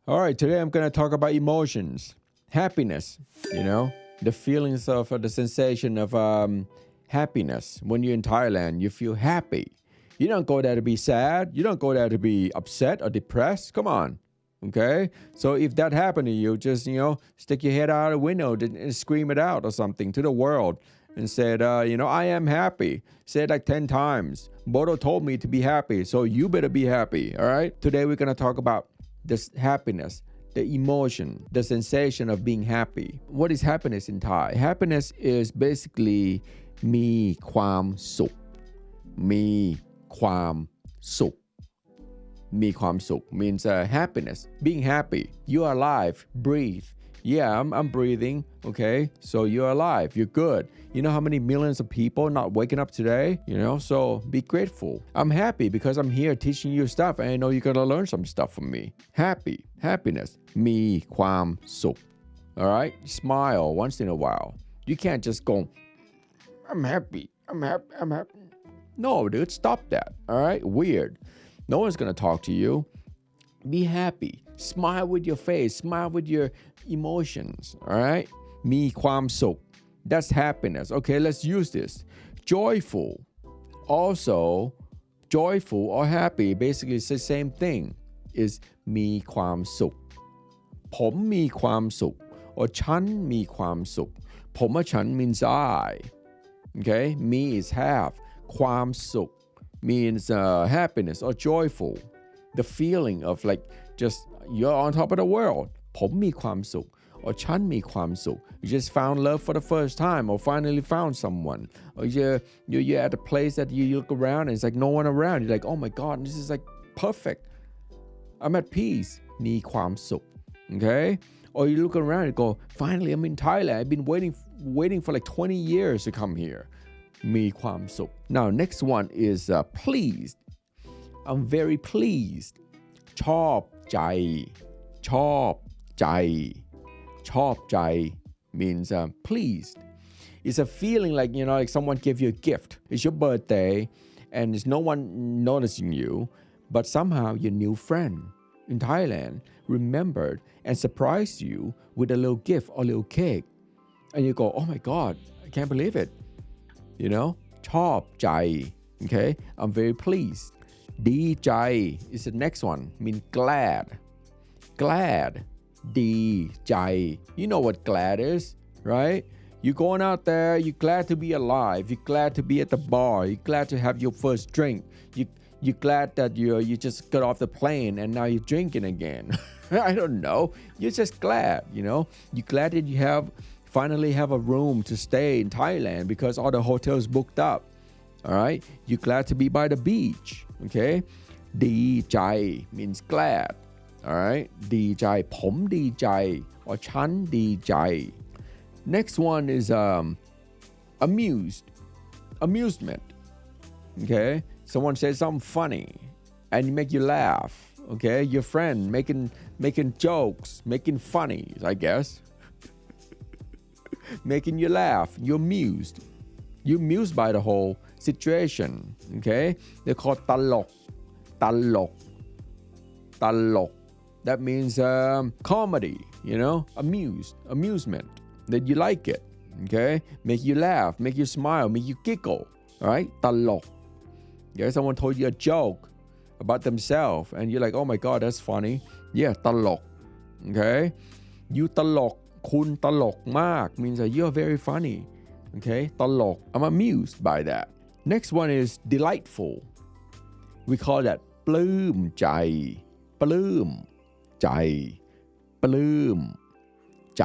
All right, today I'm going to talk about emotions, happiness, the feelings of the sensation of happiness. When you're in Thailand, you feel happy. You don't go there to be sad. You don't go there to be upset or depressed. Come on. Okay. So if that happened to you, just, stick your head out of the window and scream it out or something to the world and said, I am happy. Say it like 10 times. Bodo told me to be happy. So you better be happy. All right. Today we're going to talk about this happiness, the emotion, the sensation of being happy. What is happiness in Thai? Happiness is basically มีความสุข มีความสุข มีความสุข means happiness, being happy. You're alive, breathe. Yeah, I'm breathing. Okay, so you're alive, you're good. You know how many millions of people not waking up today? So be grateful. I'm happy because I'm here teaching you stuff, and I know you're gonna learn some stuff from me. Happy, happiness, มีความสุข. All right, smile once in a while. You can't just go, I'm happy. No, dude, stop that. All right, weird. No one's gonna talk to you. Be happy. Smile with your face. Smile with your emotions. All right. มีความสุข. That's happiness. Okay, let's use this. Joyful. Also, joyful or happy, basically it's the same thing. Is มีความสุข. ผมมีความสุข or ฉันมีความสุข. ผมor ฉัน means I. Okay, me is have. ความสุข means happiness or joyful. The feeling of like just you're on top of the world. ผมมีความสุข or ฉันมีความสุข. You just found love for the first time or finally found someone. Or you're at a place that you look around and it's like no one around. You're like, oh my God, this is like perfect. I'm at peace. มีความสุข. Okay? Or you look around and go, finally I'm in Thailand. I've been waiting for like 20 years to come here. มีความสุข. Now, next one is pleased. I'm very pleased. ชอบใจ ชอบใจ ชอบใจ means pleased. It's a feeling like, like someone gave you a gift. It's your birthday and there's no one noticing you, but somehow your new friend in Thailand remembered and surprised you with a little gift or little cake. And you go, oh my God, I can't believe it. ชอบใจ okay, I'm very pleased. ดีใจ is the next one, mean glad. Glad, ดีใจ. You know what glad is, right? You're going out there, you're glad to be alive, you're glad to be at the bar, you're glad to have your first drink, you're glad that you just got off the plane and now you're drinking again. I don't know, you're just glad, you're glad that you finally have a room to stay in Thailand because all the hotels booked up. All right, you're glad to be by the beach. Okay, ดีใจ means glad. All right, ดีใจ ผมดีใจ or ฉันดีใจ. Next one is amusement. Okay, someone says something funny and make you laugh. Okay, your friend making jokes, making funnies, I guess. Making you laugh. You're amused. You're amused by the whole situation. Okay? They're called ตลก ตลก ตลก. That means comedy, amusement. That you like it. Okay? Make you laugh, make you smile, make you giggle. All right? ตลก. Yeah, someone told you a joke about themselves and you're like, oh my God, that's funny. Yeah, ตลก. Okay? You ตลก. คุณตลกมาก means that you're very funny. Okay, ตลก. I'm amused by that. Next one is delightful. We call that ปลื้มใจ ปลื้มใจ ปลื้มใจ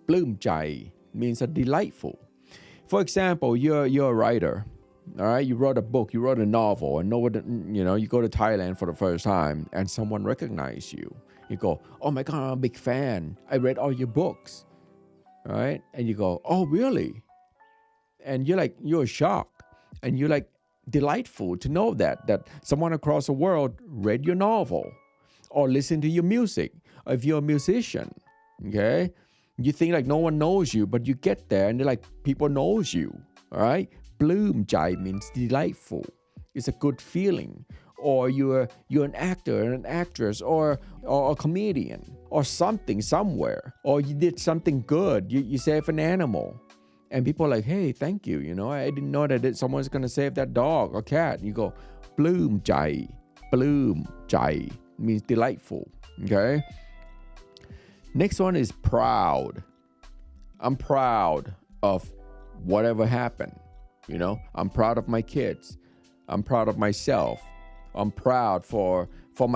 ปลื้มใจ means that delightful. For example, you're a writer. All right, you wrote a book, you wrote a novel, and you go to Thailand for the first time and someone recognizes you. You go, oh my God, I'm a big fan. I read all your books. Right? And you go, oh, really? And you're shocked. And you're like delightful to know that someone across the world read your novel or listened to your music. Or if you're a musician, okay? You think like no one knows you, but you get there and they're like, people knows you. All right? ปลื้มใจ means delightful. It's a good feeling. or you're an actor and an actress or a comedian or something somewhere, or you did something good, you save an animal, and people are like, hey, thank you, I didn't know that someone's gonna save that dog or cat. You go, bloom jai. Bloom jai means delightful. Okay, next one is proud. I'm proud of whatever happened. I'm proud of my kids. I'm proud of myself. I'm proud for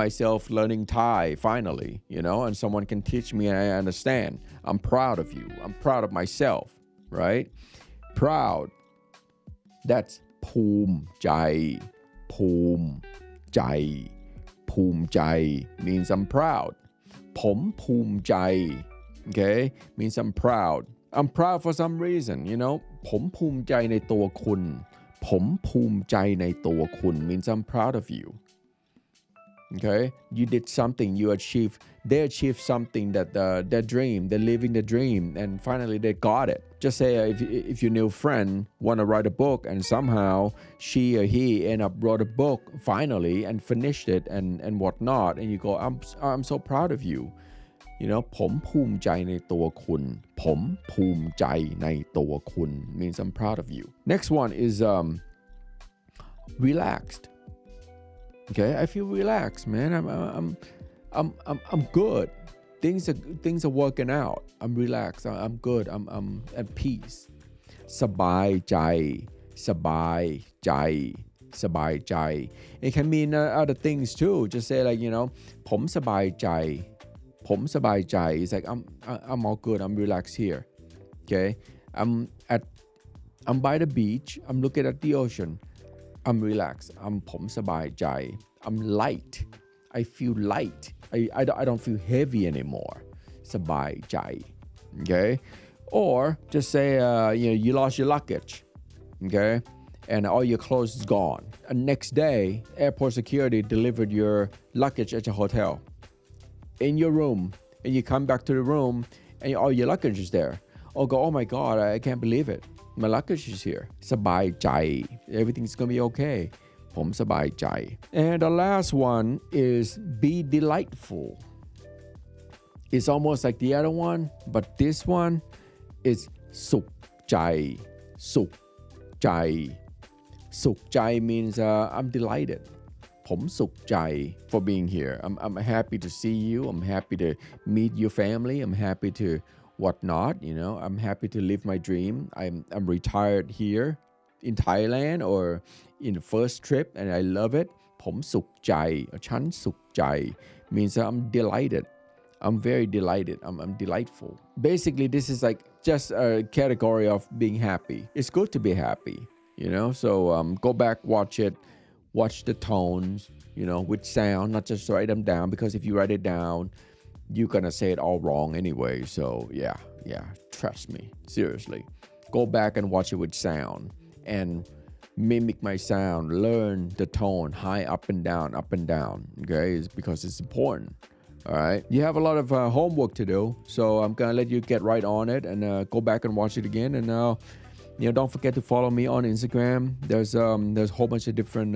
myself learning Thai finally, and someone can teach me and I understand. I'm proud of you. I'm proud of myself, right? Proud. That's Poom Jai. Poom Jai. Poom Jai means I'm proud. Pom Poom Jai. Okay? Means I'm proud. I'm proud for some reason, ผมภูมิใจในตัวคุณ ผมภูมิใจในตัวคุณ means I'm proud of you. Okay? You did something, they achieved something that their dream, they're living the dream, and finally they got it. Just say if your new friend want to write a book and somehow she or he end up wrote a book finally and finished it and whatnot, and you go, I'm so proud of you. ผมภูมิใจในตัวคุณ ผมภูมิใจในตัวคุณ means I'm proud of you. Next one is relaxed. Okay, I feel relaxed, man. I'm good. Things are working out. I'm relaxed. I'm good. I'm at peace. สบายใจ สบายใจ สบายใจ It can mean other things too. Just say like, ผมสบายใจ ผมสบายใจ It's like I'm all good. I'm relaxed here. Okay, I'm by the beach. I'm looking at the ocean. I'm relaxed. ผมสบายใจ I'm light. I feel light. I don't feel heavy anymore. สบายใจ Okay, or just say you lost your luggage. Okay, and all your clothes is gone. And next day, airport security delivered your luggage at your hotel. In your room, and you come back to the room and all your luggage is there. Or go, oh my God, I can't believe it. My luggage is here. สบายใจ Everything's gonna be okay. ผมสบายใจ And the last one is be delightful. It's almost like the other one, but this one is สุขใจ สุขใจ สุขใจ means I'm delighted. ผมสุขใจ for being here. I'm happy to see you. I'm happy to meet your family. I'm happy to whatnot. I'm happy to live my dream. I'm retired here in Thailand or in the first trip, and I love it. ผมสุขใจ ฉันสุขใจ means I'm delighted. I'm very delighted. I'm delightful. Basically, this is like just a category of being happy. It's good to be happy, So go back, watch it. Watch the tones, with sound, not just write them down, because if you write it down, you're gonna say it all wrong anyway. So yeah, trust me, seriously. Go back and watch it with sound and mimic my sound, learn the tone, high, up and down, okay? It's because it's important. All right, you have a lot of homework to do, so I'm gonna let you get right on it and go back and watch it again. And don't forget to follow me on Instagram. There's a whole bunch of different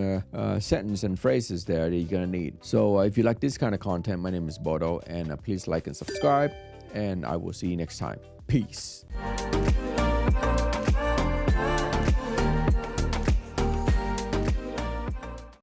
sentences and phrases there that you're gonna need. So if you like this kind of content, my name is Bodo, and please like and subscribe, and I will see you next time. Peace.